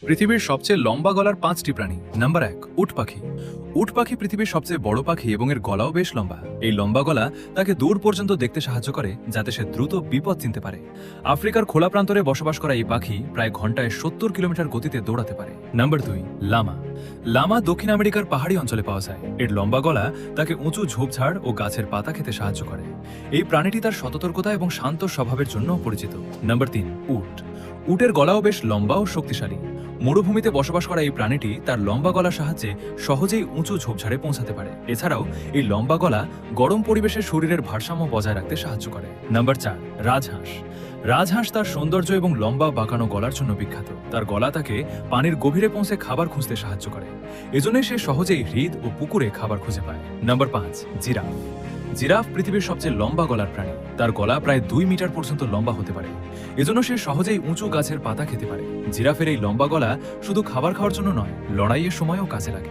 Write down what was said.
পৃথিবীর সবচেয়ে লম্বা গলার 5টি প্রাণী। নাম্বার 1, উট পাখি। উট পাখি পৃথিবীর সবচেয়ে বড় পাখি এবং এর গলাও বেশ লম্বা। এই লম্বা গলা তাকে দূর পর্যন্ত দেখতে সাহায্য করে, যাতে সে দ্রুত বিপদ চিনতে পারে। আফ্রিকার খোলা প্রান্তরে বসবাস করা এই পাখি প্রায় ঘন্টায় 70 কিলোমিটার গতিতে দৌড়াতে পারে। নাম্বার 2, লামা। লামা দক্ষিণ আমেরিকার পাহাড়ি অঞ্চলে পাওয়া যায়। এর লম্বা গলা তাকে উঁচু ঝোপঝাড় ও গাছের পাতা খেতে সাহায্য করে। এই প্রাণীটি তার সতর্কতা এবং শান্ত স্বভাবের জন্য পরিচিত। নাম্বার 3, উট। উটের গলাও বেশ লম্বা ও শক্তিশালী। মরুভূমিতে বসবাস করা এই প্রাণীটি তার লম্বা গলার সাহায্যে সহজেই উঁচু ঝোপঝাড়ে পৌঁছাতে পারে। এছাড়াও এই লম্বা গলা গরম পরিবেশে শরীরের ভারসাম্য বজায় রাখতে সাহায্য করে। নাম্বার 4, রাজহাঁস। রাজহাঁস তার সৌন্দর্য এবং লম্বা বাঁকানো গলার জন্য বিখ্যাত। তার গলা তাকে পানির গভীরে পৌঁছে খাবার খুঁজতে সাহায্য করে। এজন্যই সে সহজেই হ্রদ ও পুকুরে খাবার খুঁজে পায়। Number 5, giraffe. জিরাফ পৃথিবীর সবচেয়ে লম্বা গলার প্রাণী। তার গলা প্রায় 2 মিটার পর্যন্ত লম্বা হতে পারে। এজন্য সে সহজেই উঁচু গাছের পাতা খেতে পারে। জিরাফের এই লম্বা গলা শুধু খাবার খাওয়ার জন্য নয়, লড়াইয়ের সময়ও কাজে লাগে।